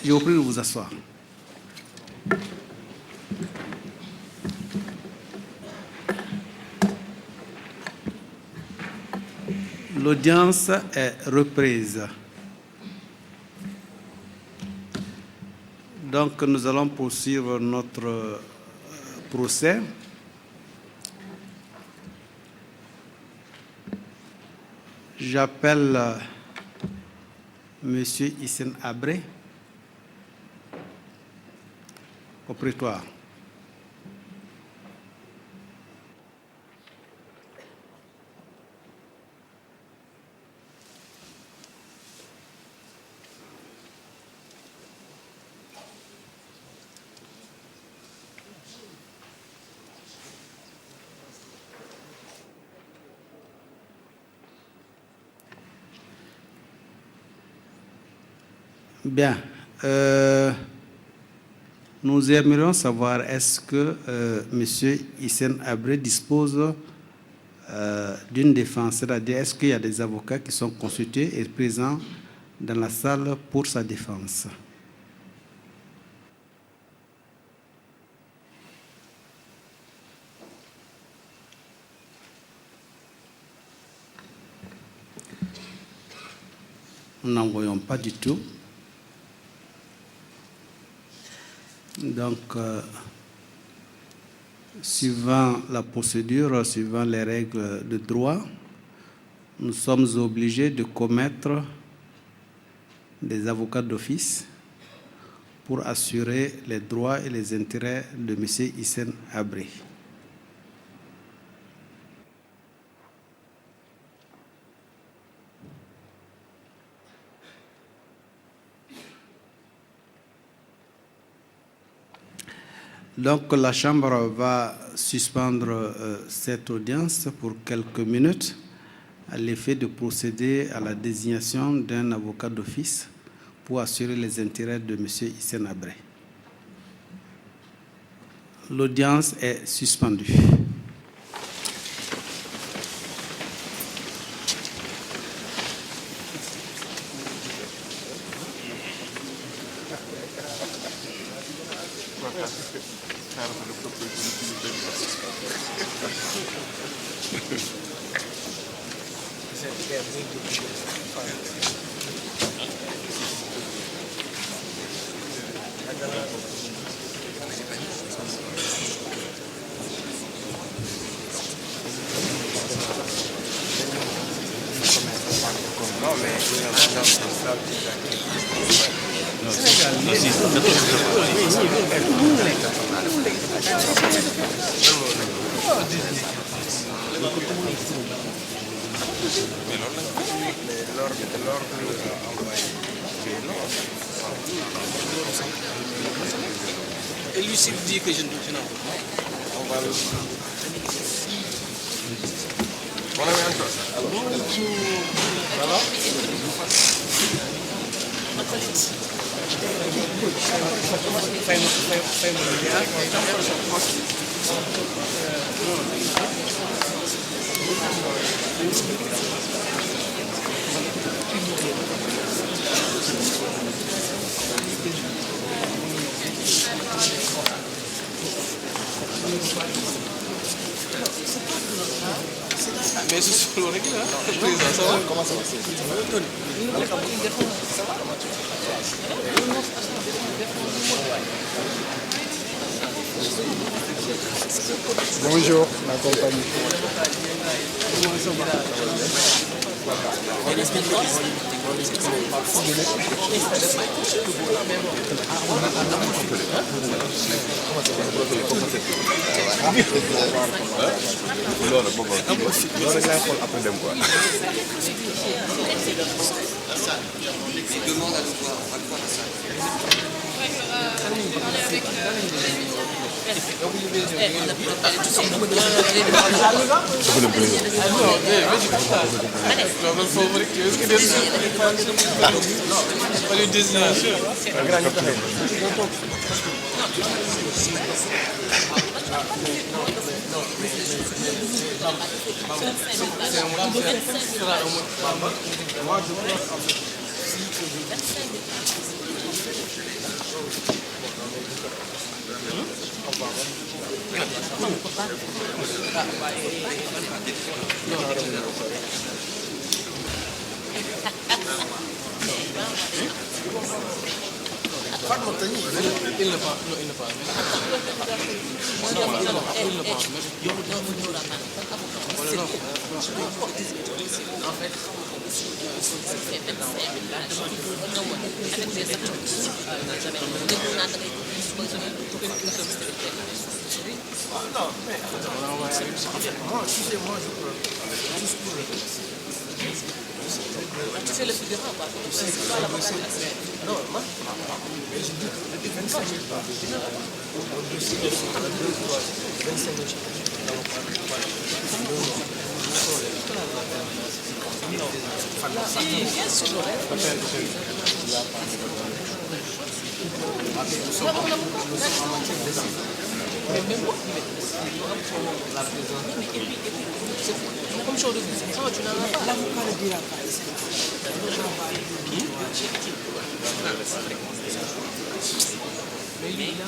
Je vous prie de vous asseoir. L'audience est reprise. Donc, nous allons poursuivre notre procès. J'appelle M. Hissène Habré au prétoire. Bien. Nous aimerions savoir, est-ce que M. Hissène Habré dispose d'une défense, c'est-à-dire est-ce qu'il y a des avocats qui sont consultés et présents dans la salle pour sa défense? Nous n'en voyons pas du tout. Donc, suivant la procédure, suivant les règles de droit, nous sommes obligés de commettre des avocats d'office pour assurer les droits et les intérêts de M. Hissène Habré. Donc, la Chambre va suspendre cette audience pour quelques minutes à l'effet de procéder à la désignation d'un avocat d'office pour assurer les intérêts de M. Hissène Habré. L'audience est suspendue. Et lui s'il dit que je ne doute pas. On va le... Mais c'est sur le réglé, hein? Président, ça va? Comment ça va? Ça va? Bonjour, ma compagnie. Il demande à nous voir, on va le voir à ça. Il ne pas. Tu fais le figurant, quoi. C'est pas l'avocat de la semaine. Non, moi. Bien sûr. Comme chose de vie, tu n'en as pas. L'avocat ne dira pas. Mais il est là.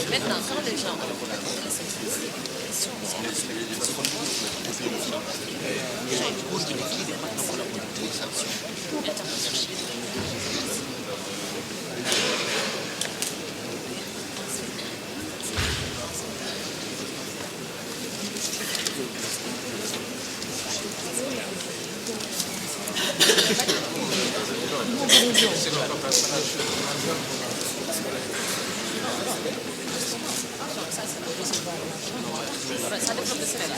Maintenant, quand les gens ça dépend de cela.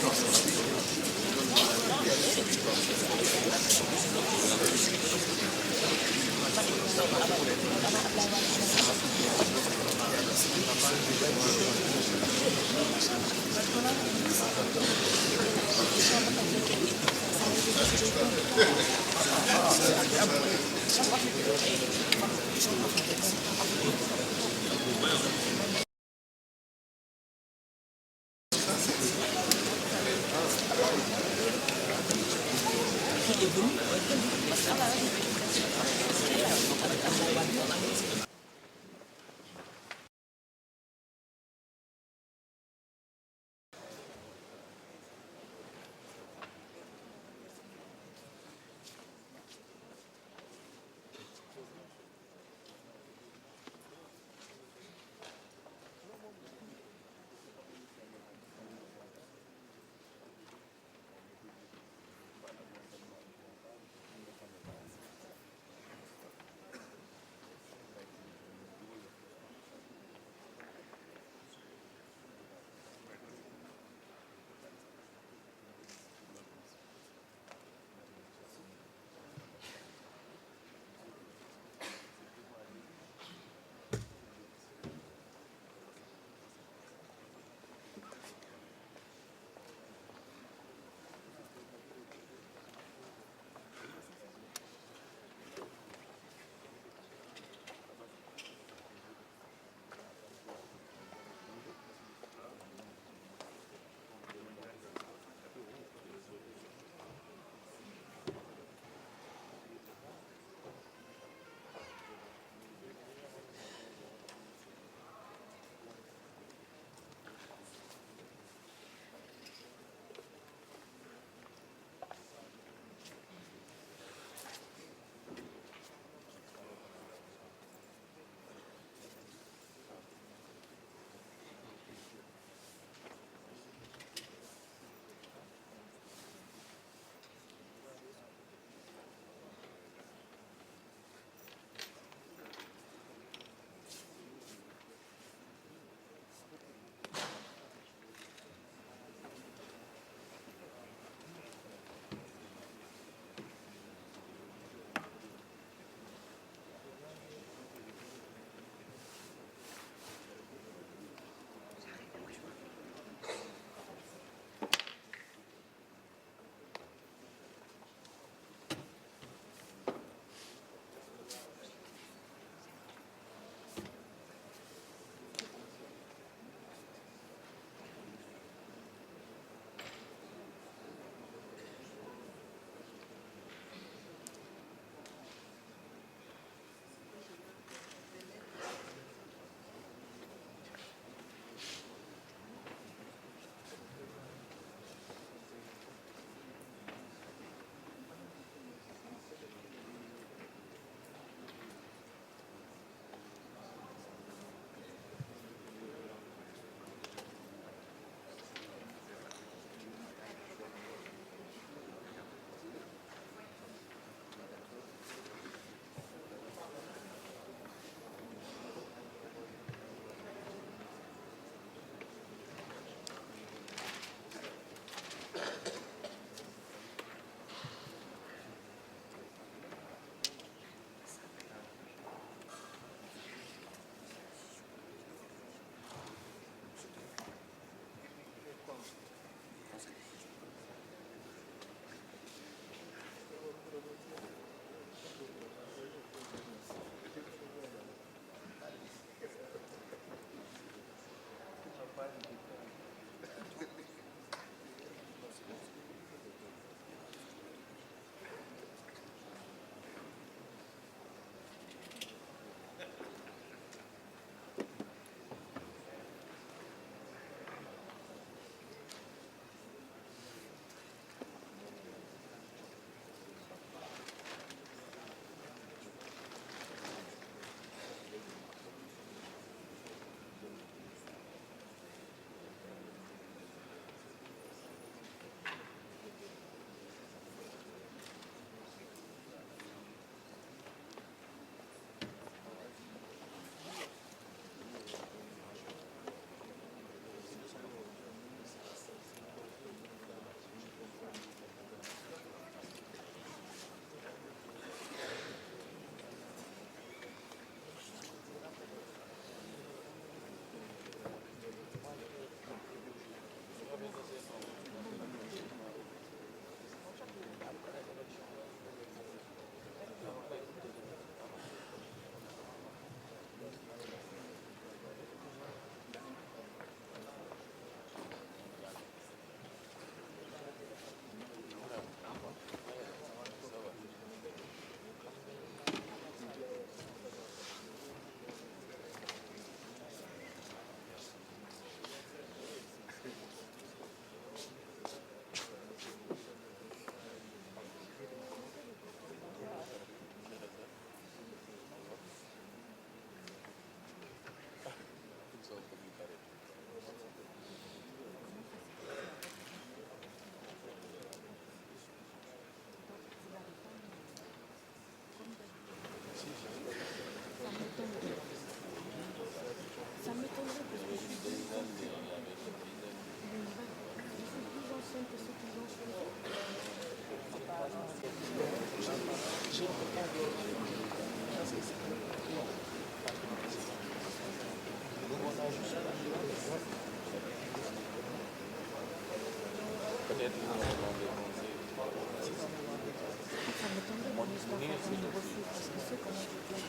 m'étonnerait qu'on n'ait pas fait une refus parce que c'est comment tu peux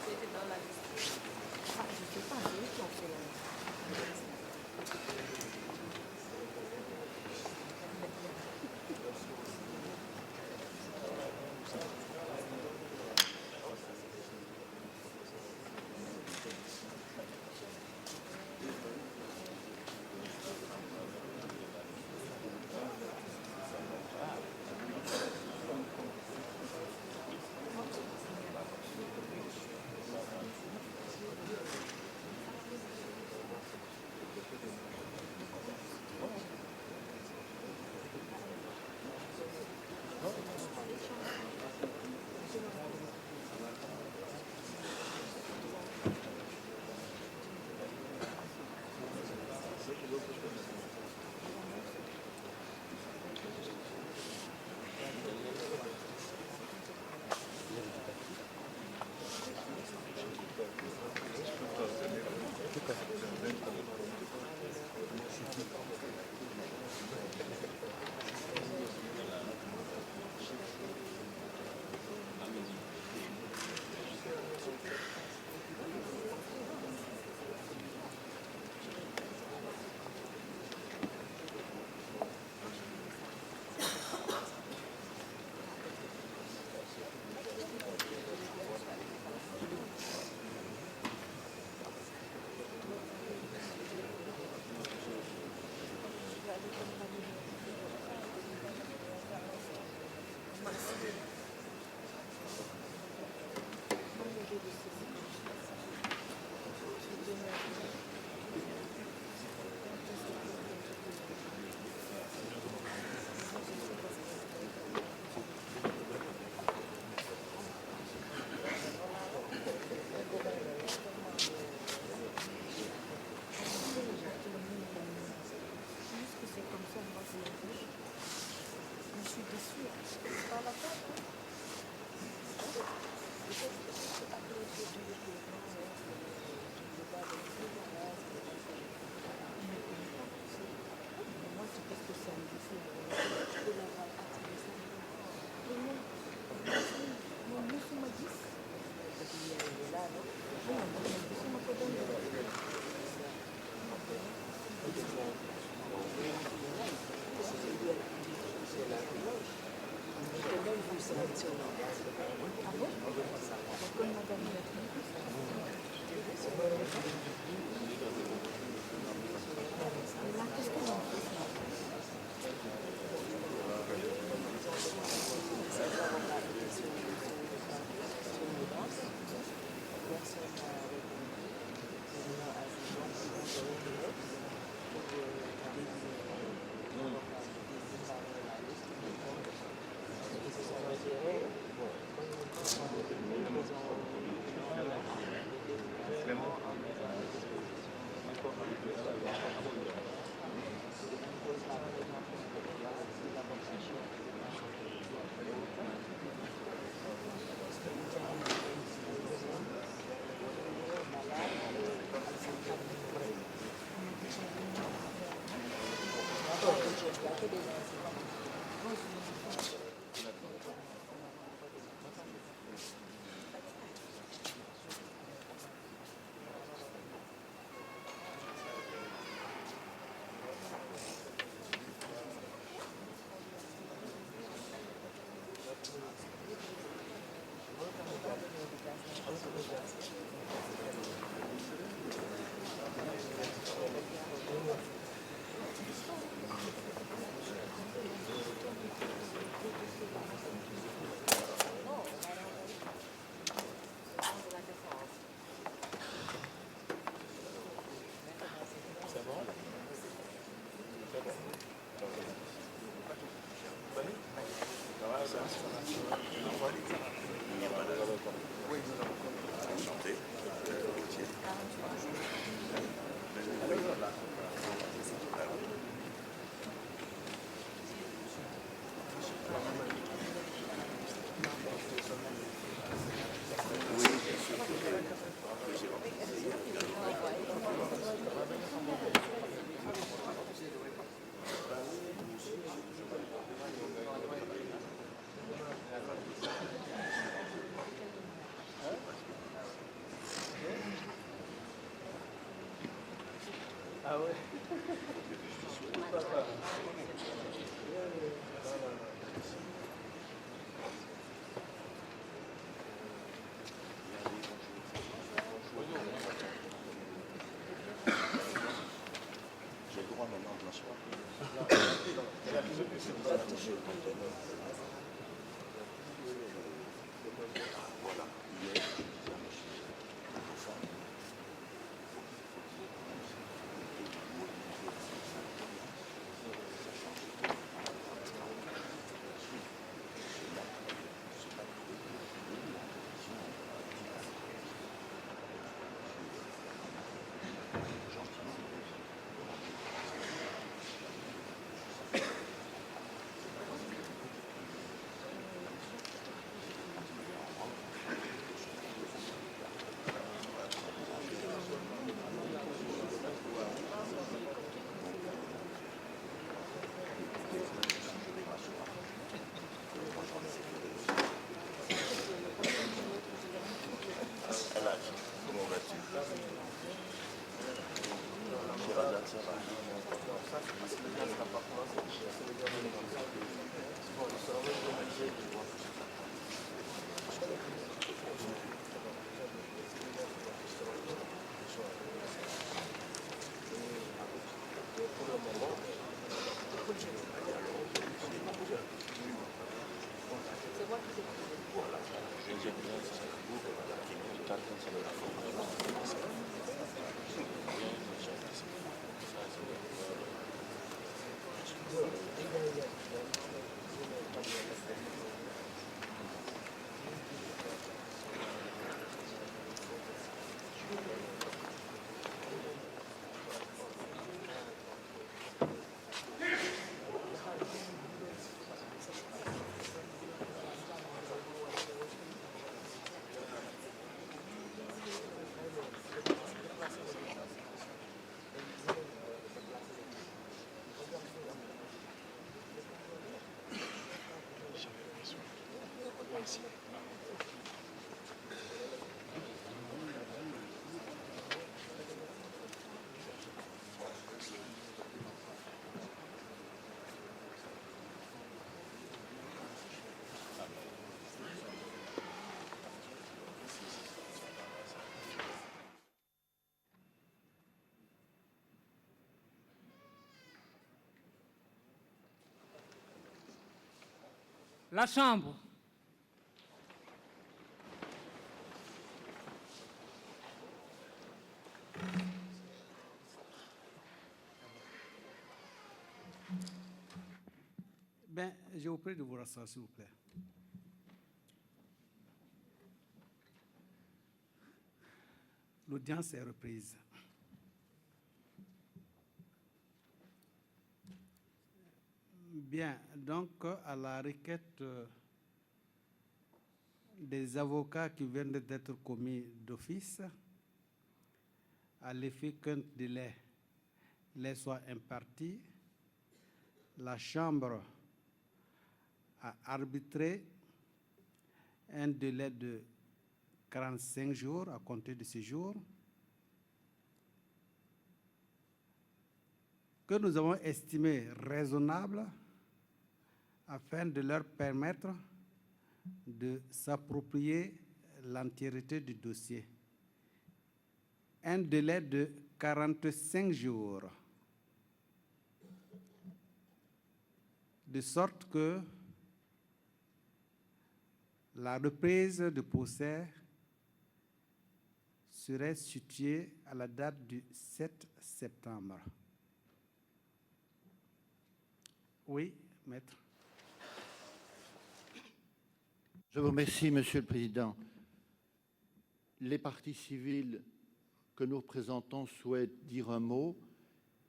c'était dans la liste. Ah, je sais pas, c'est eux qui ont fait. J'ai le droit maintenant de m'asseoir. Voilà. Hier, je disais à monsieur Dauphin, comment vas-tu? Sherazade, ça va? La Chambre. Ben, je vous prie de vous rasseoir, s'il vous plaît. L'audience est reprise. Bien, donc à la requête des avocats qui viennent d'être commis d'office, à l'effet qu'un délai les soit imparti, la Chambre a arbitré un délai de 45 jours à compter de ce jour, que nous avons estimé raisonnable afin de leur permettre de s'approprier l'entièreté du dossier. Un délai de 45 jours, de sorte que la reprise de procès serait située à la date du 7 septembre. Oui, maître. Je vous remercie, Monsieur le Président. Les parties civiles que nous représentons souhaitent dire un mot,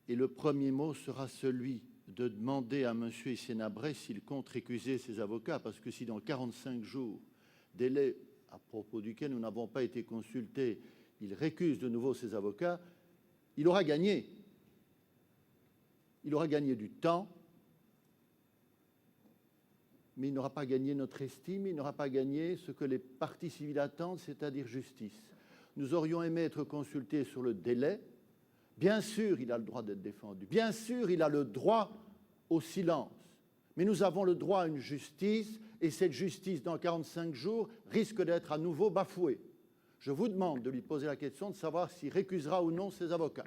et le premier mot sera celui de demander à M. Sénabré s'il compte récuser ses avocats, parce que si dans 45 jours, délai à propos duquel nous n'avons pas été consultés, il récuse de nouveau ses avocats, il aura gagné. Il aura gagné du temps, mais il n'aura pas gagné notre estime, il n'aura pas gagné ce que les parties civiles attendent, c'est-à-dire justice. Nous aurions aimé être consultés sur le délai. Bien sûr, il a le droit d'être défendu. Bien sûr, il a le droit au silence. Mais nous avons le droit à une justice, et cette justice, dans 45 jours, risque d'être à nouveau bafouée. Je vous demande de lui poser la question de savoir s'il récusera ou non ses avocats.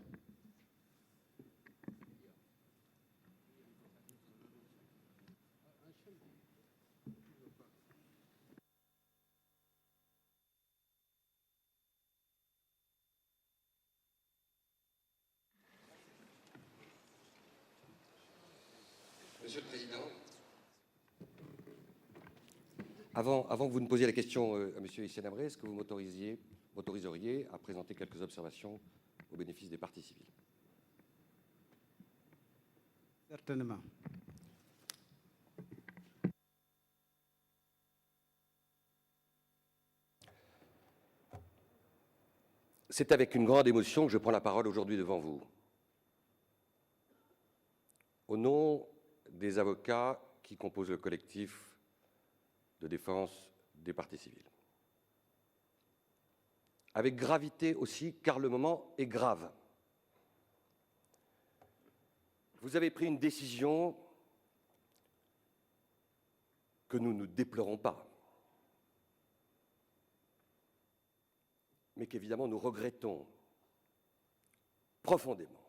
Monsieur le Président, avant que vous ne posiez la question à M. Hissène Habré, est-ce que vous m'autoriseriez à présenter quelques observations au bénéfice des parties civiles? Certainement. C'est avec une grande émotion que je prends la parole aujourd'hui devant vous. Au nom des avocats qui composent le collectif de défense des parties civiles. Avec gravité aussi, car le moment est grave. Vous avez pris une décision que nous ne déplorons pas, mais qu'évidemment nous regrettons profondément.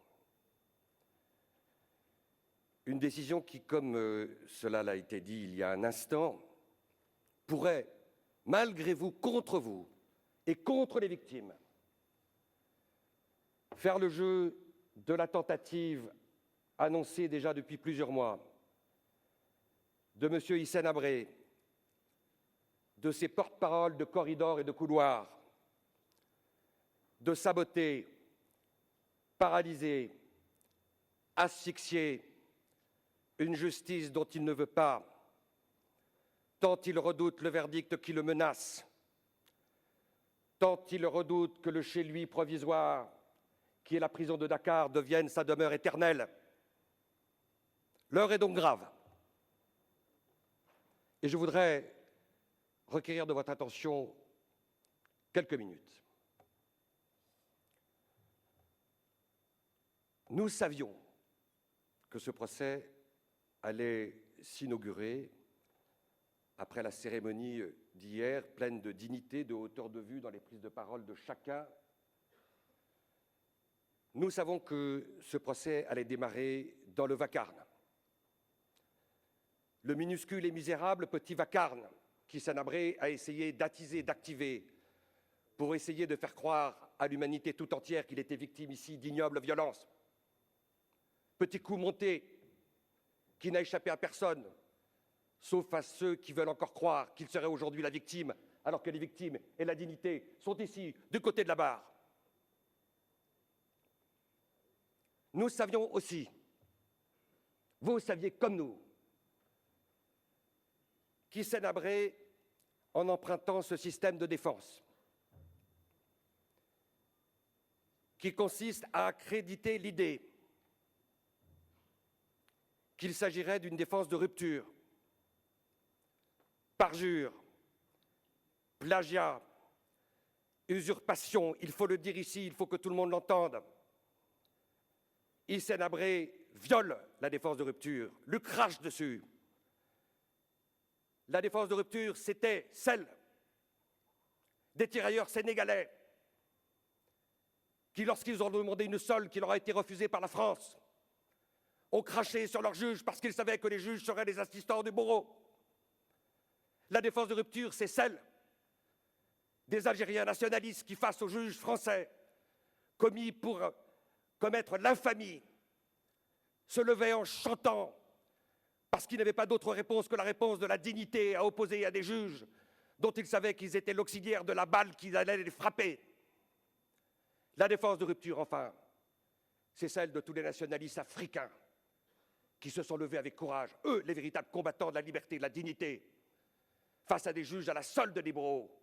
Une décision qui, comme cela l'a été dit il y a un instant, pourrait, malgré vous, contre vous et contre les victimes, faire le jeu de la tentative annoncée déjà depuis plusieurs mois de M. Hissène Habré, de ses porte-paroles de corridors et de couloirs, de saboter, paralyser, asphyxier une justice dont il ne veut pas, tant il redoute le verdict qui le menace, tant il redoute que le chez-lui provisoire, qui est la prison de Dakar, devienne sa demeure éternelle. L'heure est donc grave. Et je voudrais requérir de votre attention quelques minutes. Nous savions que ce procès allait s'inaugurer après la cérémonie d'hier, pleine de dignité, de hauteur de vue dans les prises de parole de chacun. Nous savons que ce procès allait démarrer dans le vacarme. Le minuscule et misérable petit vacarme qu'Hissène Habré a essayé d'attiser, d'activer, pour essayer de faire croire à l'humanité tout entière qu'il était victime ici d'ignobles violences. Petit coup monté, qui n'a échappé à personne, sauf à ceux qui veulent encore croire qu'il serait aujourd'hui la victime, alors que les victimes et la dignité sont ici, du côté de la barre. Nous savions aussi, vous saviez comme nous, qu'Hissène Habré, en empruntant ce système de défense, qui consiste à accréditer l'idée qu'il s'agirait d'une défense de rupture, parjure, plagiat, usurpation, il faut le dire ici, il faut que tout le monde l'entende. Hissène Habré viole la défense de rupture, lui crache dessus. La défense de rupture, c'était celle des tirailleurs sénégalais qui, lorsqu'ils ont demandé une solde qui leur a été refusée par la France, ont craché sur leurs juges parce qu'ils savaient que les juges seraient les assistants du bourreau. La défense de rupture, c'est celle des Algériens nationalistes qui, face aux juges français, commis pour commettre l'infamie, se levaient en chantant parce qu'ils n'avaient pas d'autre réponse que la réponse de la dignité à opposer à des juges dont ils savaient qu'ils étaient l'auxiliaire de la balle qui allait les frapper. La défense de rupture, enfin, c'est celle de tous les nationalistes africains qui se sont levés avec courage, eux, les véritables combattants de la liberté et de la dignité, face à des juges à la solde des bourreaux,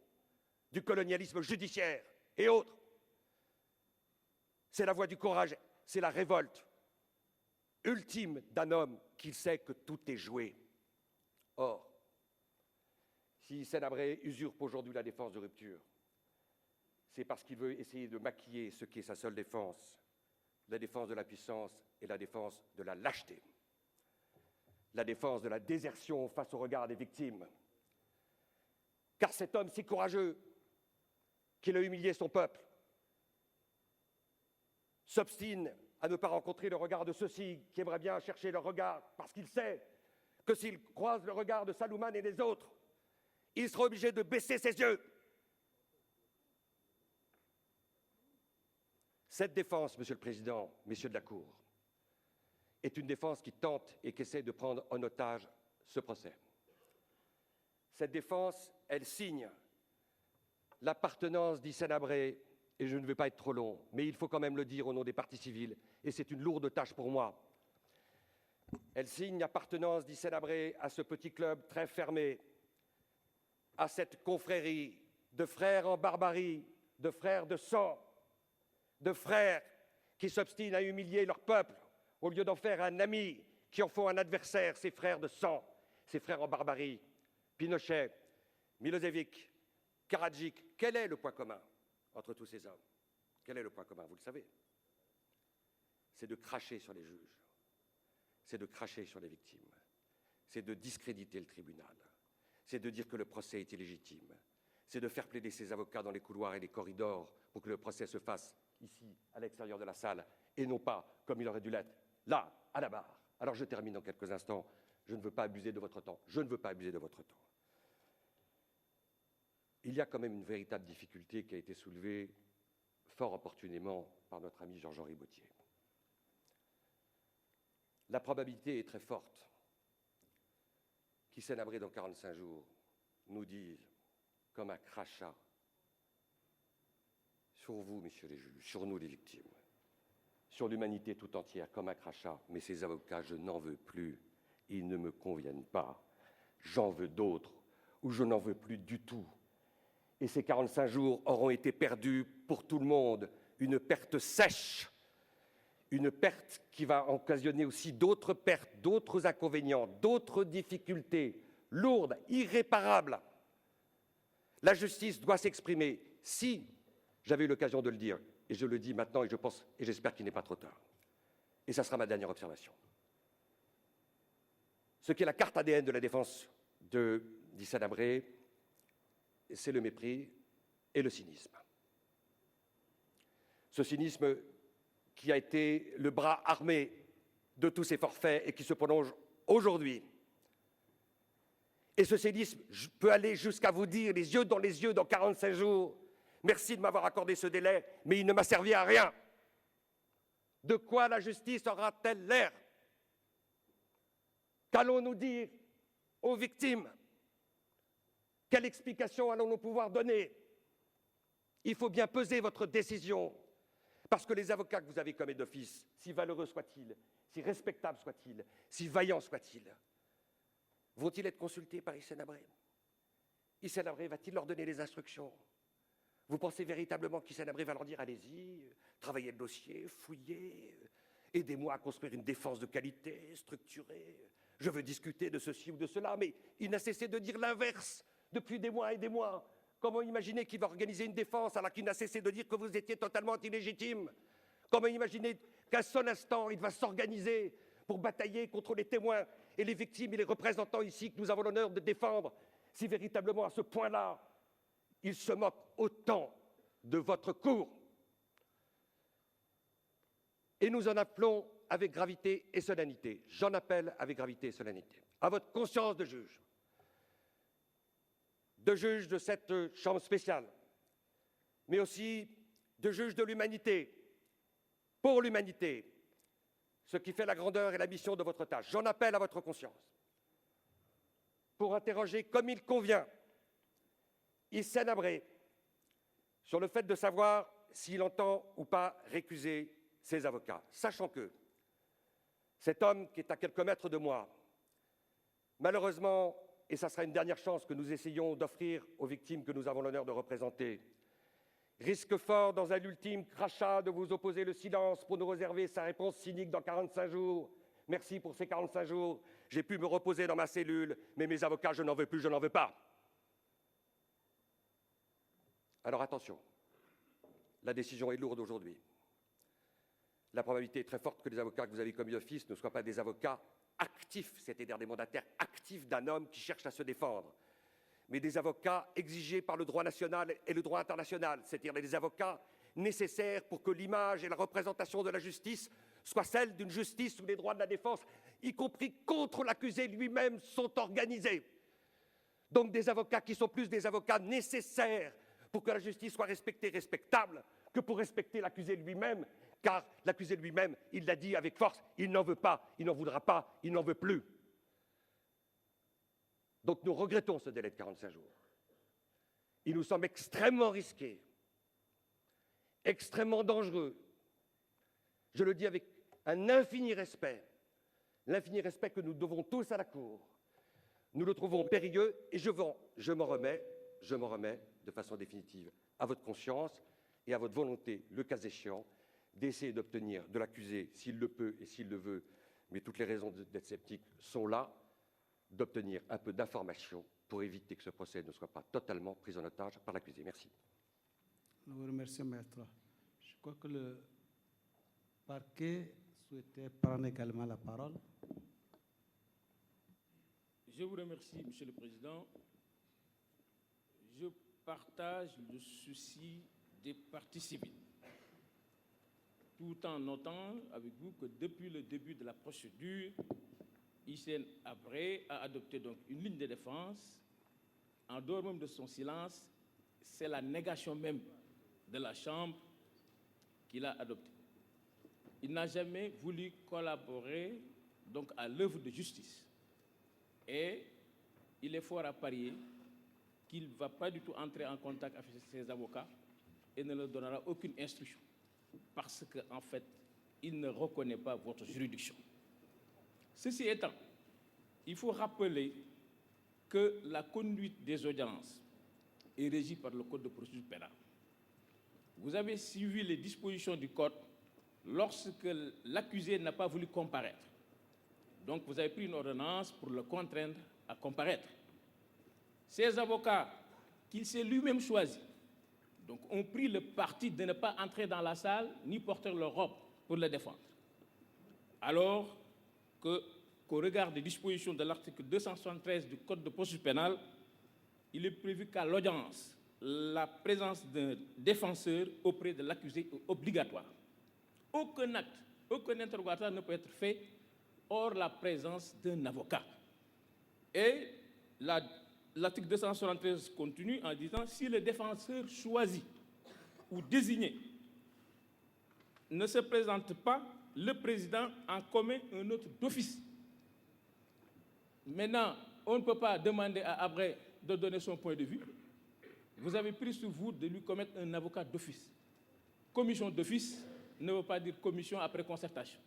du colonialisme judiciaire et autres. C'est la voie du courage, c'est la révolte ultime d'un homme qui sait que tout est joué. Or, si Hissène Habré usurpe aujourd'hui la défense de rupture, c'est parce qu'il veut essayer de maquiller ce qui est sa seule défense, la défense de la puissance et la défense de la lâcheté, la défense de la désertion face au regard des victimes. Car cet homme si courageux, qu'il a humilié son peuple, s'obstine à ne pas rencontrer le regard de ceux-ci qui aimeraient bien chercher leur regard, parce qu'il sait que s'il croise le regard de Salouman et des autres, il sera obligé de baisser ses yeux. Cette défense, Monsieur le Président, messieurs de la Cour, est une défense qui tente et qui essaie de prendre en otage ce procès. Cette défense, elle signe l'appartenance d'Hissène Habré, et je ne veux pas être trop long, mais il faut quand même le dire au nom des parties civiles, et c'est une lourde tâche pour moi. Elle signe l'appartenance d'Hissène Habré à ce petit club très fermé, à cette confrérie de frères en barbarie, de frères de sang, de frères qui s'obstinent à humilier leur peuple au lieu d'en faire un ami, qui en font un adversaire, ces frères de sang, ces frères en barbarie. Pinochet, Milosevic, Karadzic, quel est le point commun entre tous ces hommes? Quel est le point commun? Vous le savez. C'est de cracher sur les juges, c'est de cracher sur les victimes, c'est de discréditer le tribunal, c'est de dire que le procès est illégitime, c'est de faire plaider ses avocats dans les couloirs et les corridors pour que le procès se fasse ici, à l'extérieur de la salle, et non pas, comme il aurait dû l'être, là, à la barre. Alors je termine dans quelques instants. Je ne veux pas abuser de votre temps. Je ne veux pas abuser de votre temps. Il y a quand même une véritable difficulté qui a été soulevée fort opportunément par notre ami Georges-Henri Bouthier. La probabilité est très forte qu'Hissène Habré, dans 45 jours, nous dise, comme un crachat, sur vous, messieurs les juges, sur nous, les victimes, sur l'humanité tout entière, comme un crachat. Mais ces avocats, je n'en veux plus. Ils ne me conviennent pas. J'en veux d'autres, ou je n'en veux plus du tout. Et ces 45 jours auront été perdus pour tout le monde. Une perte sèche, une perte qui va occasionner aussi d'autres pertes, d'autres inconvénients, d'autres difficultés lourdes, irréparables. La justice doit s'exprimer. Si j'avais eu l'occasion de le dire, et je le dis maintenant, et je pense, et j'espère qu'il n'est pas trop tard. Et ça sera ma dernière observation. Ce qui est la carte ADN de la défense d'Hissène Habré, c'est le mépris et le cynisme. Ce cynisme qui a été le bras armé de tous ces forfaits et qui se prolonge aujourd'hui. Et ce cynisme peut aller jusqu'à vous dire, les yeux, dans 45 jours, merci de m'avoir accordé ce délai, mais il ne m'a servi à rien. De quoi la justice aura-t-elle l'air? Qu'allons-nous dire aux victimes? Quelle explication allons-nous pouvoir donner? Il faut bien peser votre décision, parce que les avocats que vous avez comme aide d'office, si valeureux soient-ils, si respectables soient-ils, si vaillants soient-ils, vont-ils être consultés par Hissène Habré? Hissène Habré va-t-il leur donner les instructions? Vous pensez véritablement qu'Hissène Habré va leur dire « Allez-y, travaillez le dossier, fouillez, aidez-moi à construire une défense de qualité, structurée, je veux discuter de ceci ou de cela », mais il n'a cessé de dire l'inverse depuis des mois et des mois. Comment imaginer qu'il va organiser une défense alors qu'il n'a cessé de dire que vous étiez totalement illégitime? Comment imaginer qu'à son instant, il va s'organiser pour batailler contre les témoins et les victimes et les représentants ici que nous avons l'honneur de défendre, si véritablement à ce point-là, il se moque autant de votre cour? Et nous en appelons avec gravité et solennité, j'en appelle avec gravité et solennité, à votre conscience de juge de cette chambre spéciale, mais aussi de juge de l'humanité, pour l'humanité, ce qui fait la grandeur et la mission de votre tâche. J'en appelle à votre conscience pour interroger comme il convient Hissène Habré sur le fait de savoir s'il entend ou pas récuser ses avocats, sachant que cet homme qui est à quelques mètres de moi, malheureusement, et ça sera une dernière chance que nous essayons d'offrir aux victimes que nous avons l'honneur de représenter, risque fort dans un ultime crachat de vous opposer le silence pour nous réserver sa réponse cynique dans 45 jours. Merci pour ces 45 jours, j'ai pu me reposer dans ma cellule, mais mes avocats, je n'en veux plus, je n'en veux pas. Alors attention, la décision est lourde aujourd'hui. la probabilité est très forte que les avocats que vous avez commis d'office ne soient pas des avocats actifs, c'est-à-dire des mandataires actifs d'un homme qui cherche à se défendre, mais des avocats exigés par le droit national et le droit international, c'est-à-dire des avocats nécessaires pour que l'image et la représentation de la justice soient celles d'une justice où les droits de la défense, y compris contre l'accusé lui-même, sont organisés. Donc des avocats qui sont plus des avocats nécessaires pour que la justice soit respectée, respectable, que pour respecter l'accusé lui-même, car l'accusé lui-même, il l'a dit avec force, il n'en veut pas, il n'en voudra pas, il n'en veut plus. Donc nous regrettons ce délai de 45 jours. Il nous semble extrêmement risqué, extrêmement dangereux. Je le dis avec un infini respect, l'infini respect que nous devons tous à la Cour. Nous le trouvons périlleux et je m'en remets de façon définitive à votre conscience et à votre volonté, le cas échéant, d'essayer d'obtenir de l'accusé, s'il le peut et s'il le veut, mais toutes les raisons d'être sceptique sont là, d'obtenir un peu d'informations pour éviter que ce procès ne soit pas totalement pris en otage par l'accusé. Merci. Nous vous remercions, maître. Je crois que le parquet souhaitait prendre également la parole. Je vous remercie, Monsieur le Président. Je partage le souci des parties civiles, tout en notant avec vous que depuis le début de la procédure, Hissène Habré a adopté donc une ligne de défense. En dehors même de son silence, c'est la négation même de la Chambre qu'il a adoptée. Il n'a jamais voulu collaborer donc à l'œuvre de justice. Et il est fort à parier qu'il ne va pas du tout entrer en contact avec ses avocats et ne leur donnera aucune instruction. Parce qu'en fait, il ne reconnaît pas votre juridiction. Ceci étant, il faut rappeler que la conduite des audiences est régie par le Code de procédure pénale. Vous avez suivi les dispositions du Code lorsque l'accusé n'a pas voulu comparaître. Donc, vous avez pris une ordonnance pour le contraindre à comparaître. Ces avocats, qu'il s'est lui-même choisi, donc, ont pris le parti de ne pas entrer dans la salle ni porter leur robe pour le défendre. Alors qu'au regard des dispositions de l'article 273 du Code de procédure pénale, il est prévu qu'à l'audience, la présence d'un défenseur auprès de l'accusé est obligatoire. Aucun acte, aucun interrogatoire ne peut être fait hors la présence d'un avocat. Et l'article 273 continue en disant si le défenseur choisi ou désigné ne se présente pas, le président en commet un autre d'office. Maintenant, on ne peut pas demander à Habré de donner son point de vue. Vous avez pris sur vous de lui commettre un avocat d'office. Commission d'office ne veut pas dire commission après concertation.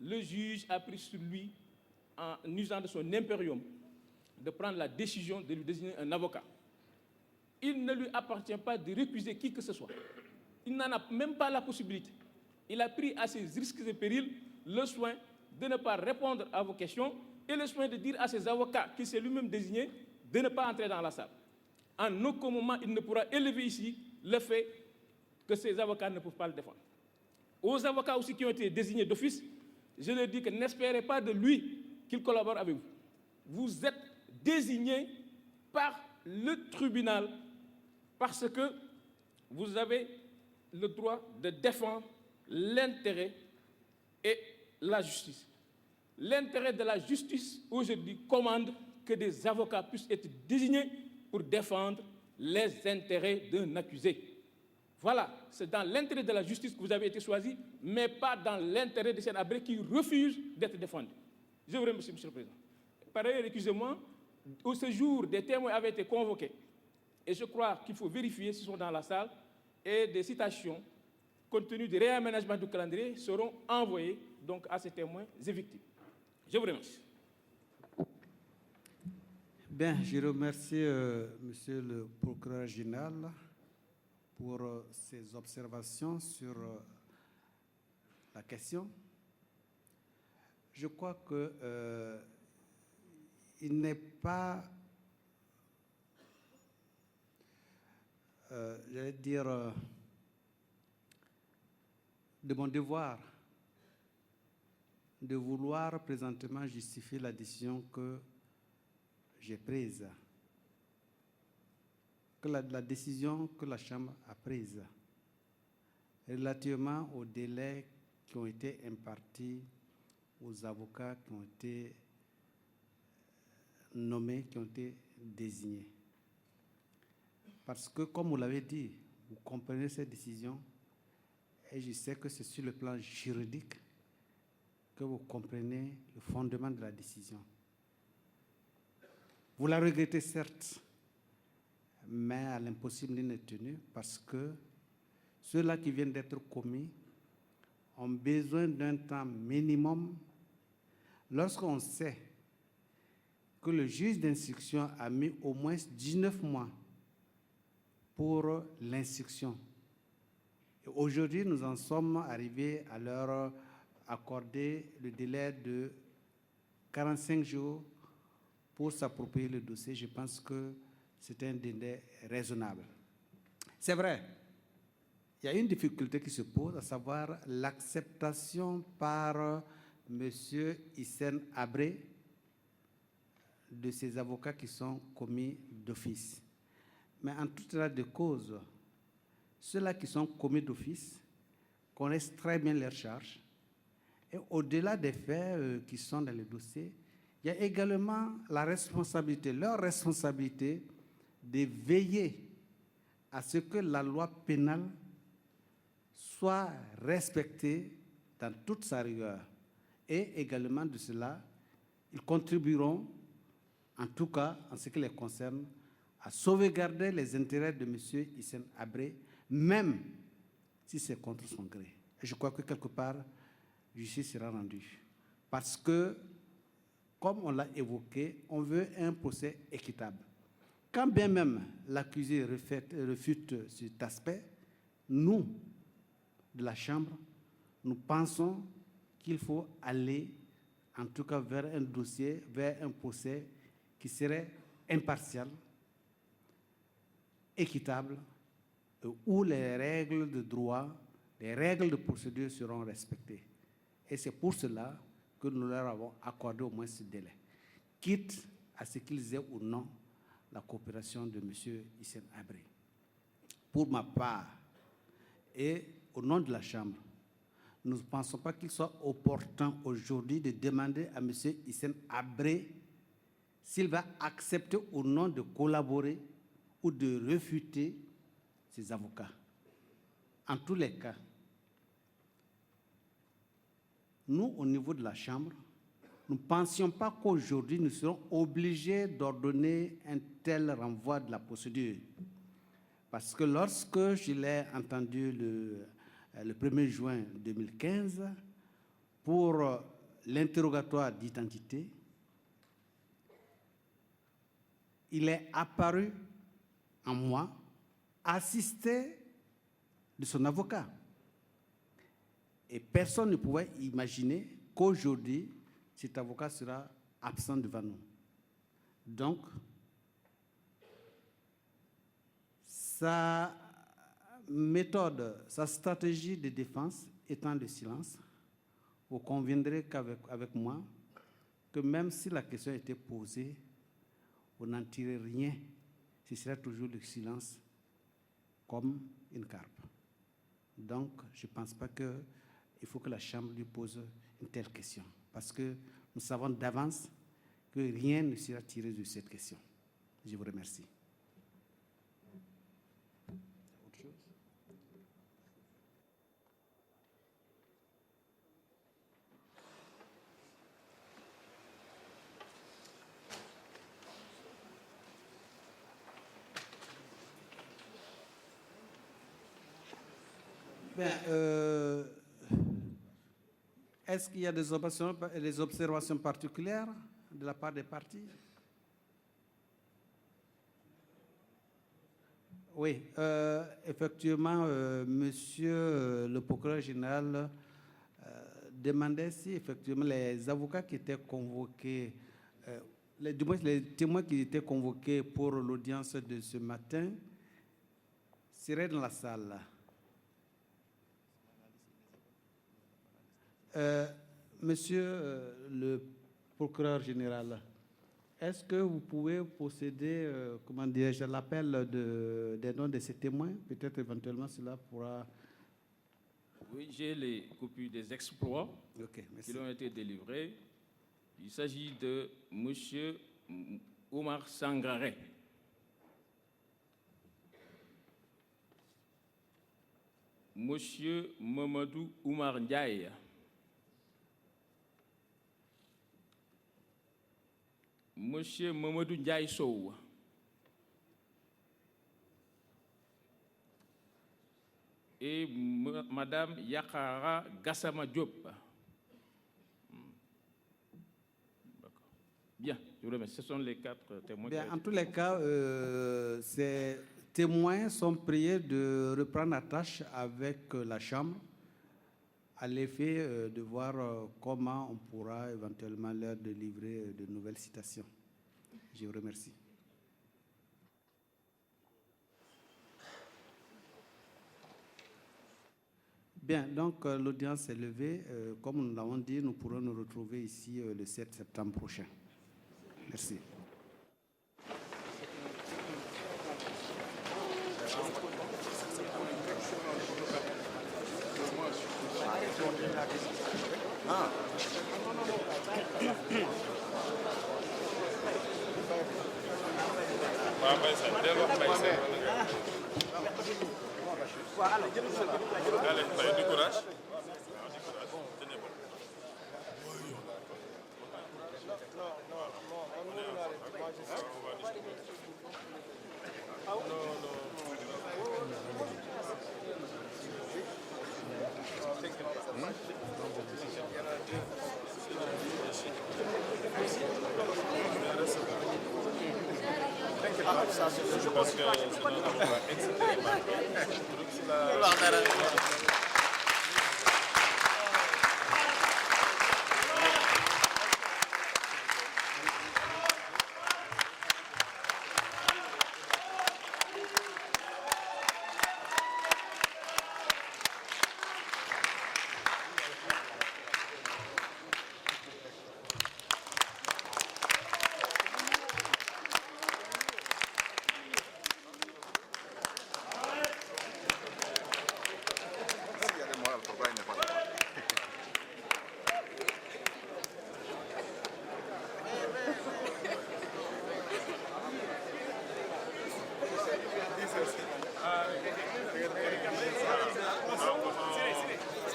Le juge a pris sur lui, en usant de son impérium, de prendre la décision de lui désigner un avocat. Il ne lui appartient pas de récuser qui que ce soit. Il n'en a même pas la possibilité. Il a pris à ses risques et périls le soin de ne pas répondre à vos questions et le soin de dire à ses avocats, qui s'est lui-même désigné, de ne pas entrer dans la salle. En aucun moment, il ne pourra élever ici le fait que ses avocats ne peuvent pas le défendre. Aux avocats aussi qui ont été désignés d'office, je leur dis que n'espérez pas de lui qu'il collabore avec vous. Vous êtes désigné par le tribunal parce que vous avez le droit de défendre l'intérêt et la justice. L'intérêt de la justice aujourd'hui commande que des avocats puissent être désignés pour défendre les intérêts d'un accusé. Voilà, c'est dans l'intérêt de la justice que vous avez été choisi, mais pas dans l'intérêt de Hissène Habré qui refuse d'être défendu. Je vous remercie, Monsieur le Président. Par ailleurs, excusez-moi, au séjour, des témoins avaient été convoqués. Et je crois qu'il faut vérifier s'ils sont dans la salle et des citations, compte tenu du réaménagement du calendrier, seront envoyées donc, à ces témoins et victimes. Je vous remercie. Bien, je remercie Monsieur le procureur général pour ses observations sur la question. Je crois que il n'est pas, j'allais dire, de mon devoir de vouloir présentement justifier la décision que j'ai prise, que la décision que la Chambre a prise relativement aux délais qui ont été impartis aux avocats qui ont été nommés, qui ont été désignés. Parce que, comme vous l'avez dit, vous comprenez cette décision, et je sais que c'est sur le plan juridique que vous comprenez le fondement de la décision. Vous la regrettez certes, mais à l'impossible n'est tenu parce que ceux-là qui viennent d'être commis ont besoin d'un temps minimum. Lorsqu'on sait que le juge d'instruction a mis au moins 19 mois pour l'instruction. Aujourd'hui, nous en sommes arrivés à leur accorder le délai de 45 jours pour s'approprier le dossier. Je pense que c'est un délai raisonnable. C'est vrai, il y a une difficulté qui se pose, à savoir l'acceptation par M. Hissène Habré de ces avocats qui sont commis d'office. Mais en tout état de cause, ceux-là qui sont commis d'office connaissent très bien leurs charges. Et au-delà des faits qui sont dans le dossier, il y a également la responsabilité, leur responsabilité de veiller à ce que la loi pénale soit respectée dans toute sa rigueur. Et également de cela, ils contribueront, en tout cas en ce qui les concerne, à sauvegarder les intérêts de M. Hissène Habré, même si c'est contre son gré. Et je crois que quelque part, justice sera rendue. Parce que, comme on l'a évoqué, on veut un procès équitable. Quand bien même l'accusé refute cet aspect, nous, de la Chambre, nous pensons qu'il faut aller, en tout cas, vers un dossier, vers un procès qui serait impartial, équitable, où les règles de droit, les règles de procédure seront respectées. Et c'est pour cela que nous leur avons accordé au moins ce délai, quitte à ce qu'ils aient ou non la coopération de M. Hissène Habré. Pour ma part, et au nom de la Chambre, nous ne pensons pas qu'il soit opportun aujourd'hui de demander à M. Hissène Habré s'il va accepter ou non de collaborer ou de refuter ses avocats. En tous les cas, nous, au niveau de la Chambre, nous ne pensions pas qu'aujourd'hui nous serons obligés d'ordonner un tel renvoi de la procédure. Parce que lorsque je l'ai entendu le 1er juin 2015, pour l'interrogatoire d'identité, il est apparu en moi, assisté de son avocat. Et personne ne pouvait imaginer qu'aujourd'hui, cet avocat sera absent devant nous. Donc, sa méthode, sa stratégie de défense étant le silence, vous conviendrez qu'avec moi, que même si la question était posée, vous n'en tirez rien. Ce sera toujours le silence comme une carpe. Donc, je ne pense pas qu'il faut que la Chambre lui pose une telle question. Parce que nous savons d'avance que rien ne sera tiré de cette question. Je vous remercie. Autre chose? Bien, est-ce qu'il y a des observations particulières de la part des partis? Oui, effectivement, monsieur le procureur général demandait si effectivement les avocats qui étaient convoqués, du moins les témoins qui étaient convoqués pour l'audience de ce matin seraient dans la salle. Monsieur le procureur général, est-ce que vous pouvez posséder, comment dirais-je, l'appel des noms de ces témoins? Peut-être éventuellement cela pourra... Oui, j'ai les copies des exploits merci. qui ont été délivrés. Il s'agit de Monsieur Omar Sangaré. Monsieur Mamadou Oumar Ndiaye. Monsieur Mamadou Ndiaye Sow. Et Madame Yakara Gassama Diop. Bien, je vous remercie. Ce sont les 4 témoins. Bien, en tous les cas, ces témoins sont priés de reprendre la tâche avec la Chambre à l'effet de voir comment on pourra éventuellement leur délivrer de nouvelles citations. Je vous remercie. Bien, donc l'audience est levée. Comme nous l'avons dit, nous pourrons nous retrouver ici le 7 septembre prochain. Merci. Allez, du courage. Parce que sinon on va extrêmement.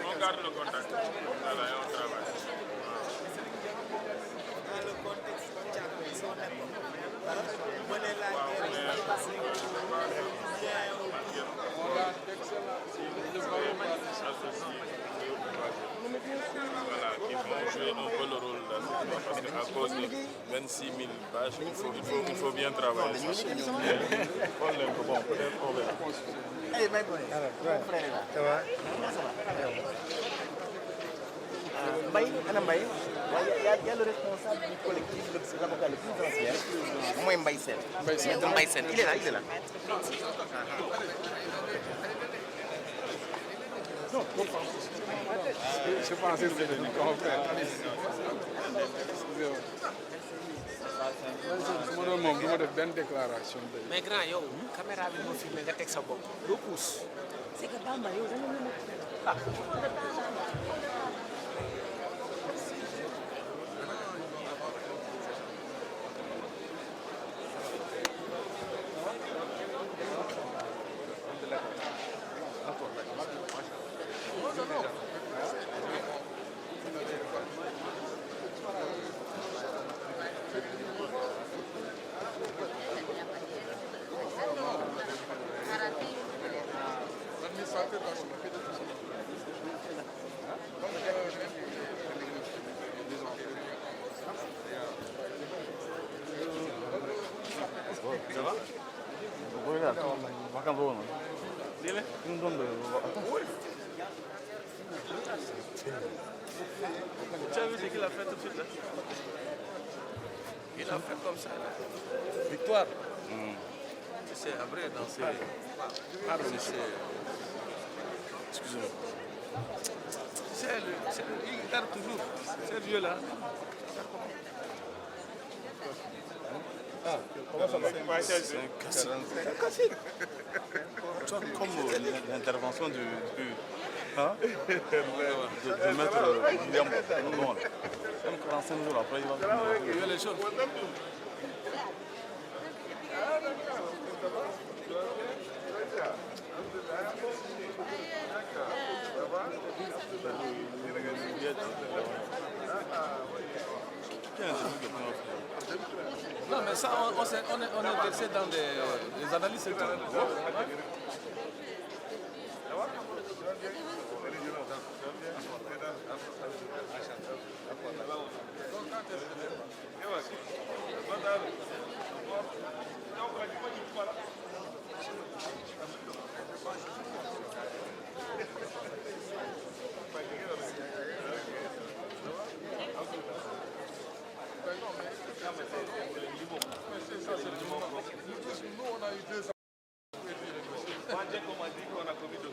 On garde le contact. Voilà, et on travaille. Voilà, qui vont jouer un peu le rôle là, parce qu'à cause de 26 000 pages, il faut bien travailler. Bon, peut-être on verra. Mbaye, Anna Mbaye, il y a le responsable du collectif de l'avocat le plus ancien, moi Mbaye Sen. Mbaye Sen, il est là, il est là. Non, je pensais que c'était du confrère. Excusez-moi. Je ne vais pas faire une déclaration. Mais grand, yo, caméra bi mo filmé nga tek sa bopp. Do pousse. C'est que Bamba, yo, Ça va? Oui, là, tu me donnes le... Tu as vu ce qu'il a fait tout de suite là? Il a fait comme ça là. Victoire. Tu sais, après dans ces... Excusez-moi. Il garde toujours. C'est vieux-là. Comment ça va? C'est un cassette. Tu vois, comme l'intervention de maître William. Bon, 45 jours après, il va faire les choses. Non, mais ça, on est versé dans des analyses et tout. Nous, on a eu 2 ans. Moi, j'ai dit qu'on a commis de